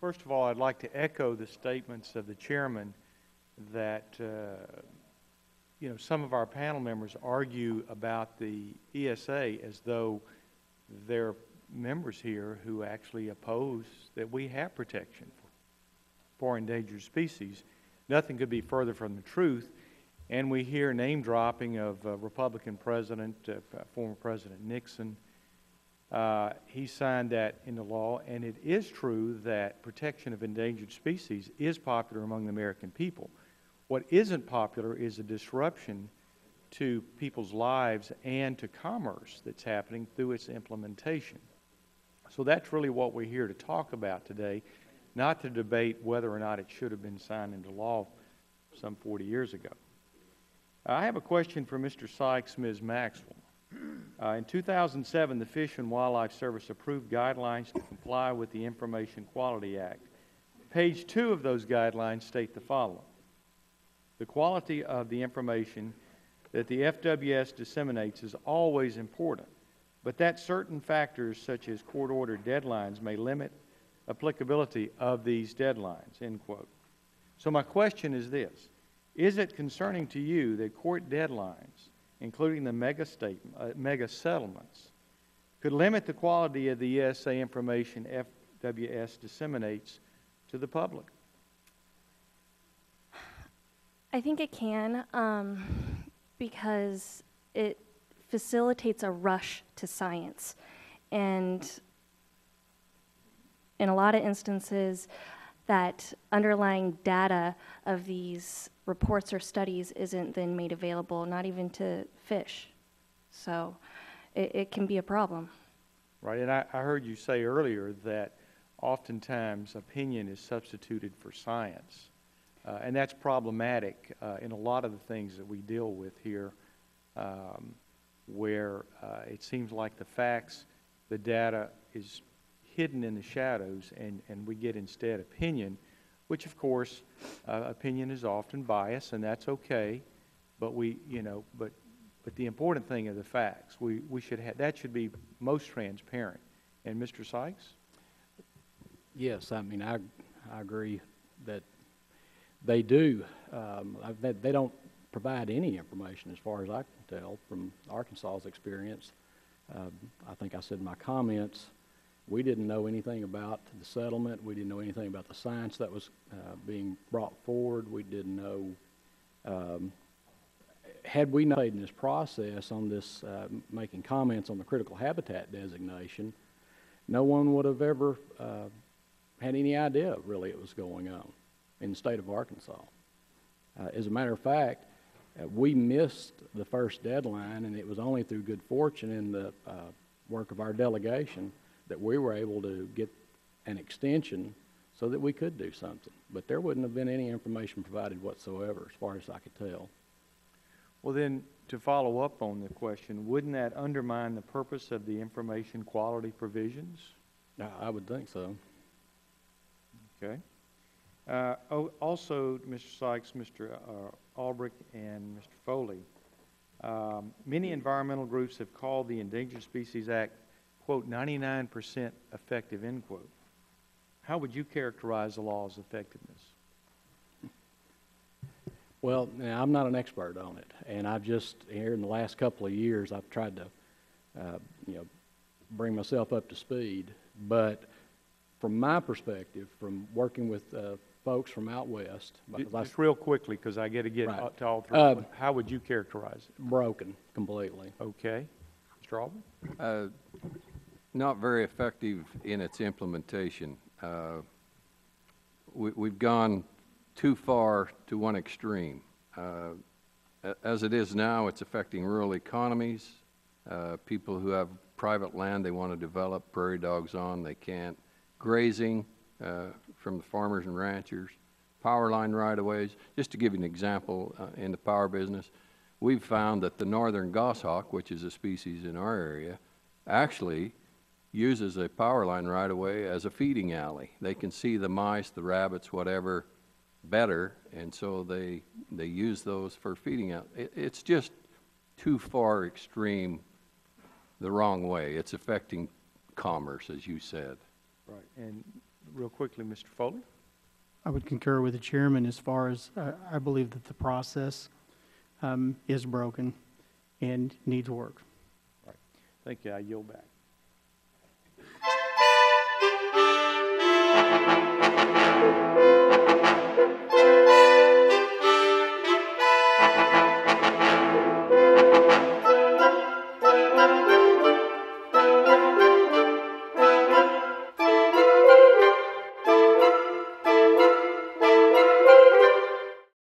First of all, I'd like to echo the statements of the chairman that some of our panel members argue about the ESA as though there are members here who actually oppose that we have protection for endangered species. Nothing could be further from the truth. And we hear name dropping of Republican President, former President Nixon. He signed that into law, and it is true that protection of endangered species is popular among the American people. What isn't popular is a disruption to people's lives and to commerce that's happening through its implementation. So that's really what we're here to talk about today, not to debate whether or not it should have been signed into law some 40 years ago. I have a question for Mr. Sykes, Ms. Maxwell. In 2007, the Fish and Wildlife Service approved guidelines to comply with the Information Quality Act. Page 2 of those guidelines state the following: the quality of the information that the FWS disseminates is always important, but that certain factors such as court-ordered deadlines may limit applicability of these deadlines, end quote. So my question is this: is it concerning to you that court deadlines, including the mega settlements, could limit the quality of the ESA information FWS disseminates to the public? I think it can, because it facilitates a rush to science. And in a lot of instances, that underlying data of these reports or studies isn't then made available, not even to fish. So it can be a problem. Right, and I heard you say earlier that oftentimes opinion is substituted for science. And that's problematic in a lot of the things that we deal with here, where it seems like the facts, the data is hidden in the shadows, and we get instead opinion, which of course opinion is often biased, and that's okay. But but the important thing are the facts. We should have, that should be most transparent. And Mr. Sykes? Yes, I mean I agree that they do. They don't provide any information as far as I can tell from Arkansas's experience. I think I said in my comments, we didn't know anything about the settlement. We didn't know anything about the science that was being brought forward. We didn't know, had we not in this process on this, making comments on the critical habitat designation, no one would have ever had any idea really it was going on in the state of Arkansas. As a matter of fact, we missed the first deadline, and it was only through good fortune in the work of our delegation that we were able to get an extension so that we could do something. But there wouldn't have been any information provided whatsoever, as far as I could tell. Well then, to follow up on the question, wouldn't that undermine the purpose of the information quality provisions? I would think so. Okay. Also, Mr. Sykes, Mr. Albrecht, and Mr. Foley, many environmental groups have called the Endangered Species Act, quote, 99% effective, end quote. How would you characterize the law's effectiveness? Well, now, I'm not an expert on it, and I've just, here in the last couple of years, I've tried to, bring myself up to speed. But from my perspective, from working with folks from out west, just real quickly, because I got to get right. to all three. How would you characterize it? Broken completely. Okay, Mr. Albrecht? Not very effective in its implementation. We've gone too far to one extreme. As it is now, it's affecting rural economies. People who have private land they want to develop prairie dogs on, they can't. Grazing from the farmers and ranchers. Power line right-of-ways. Just to give you an example, in the power business, we've found that the northern goshawk, which is a species in our area, actually uses a power line right-of-way as a feeding alley. They can see the mice, the rabbits, whatever, better, and so they use those for feeding out. It's just too far extreme the wrong way. It's affecting commerce, as you said. Right. And real quickly, Mr. Foley. I would concur with the chairman as far as I believe that the process is broken and needs work. Right. Thank you. I yield back.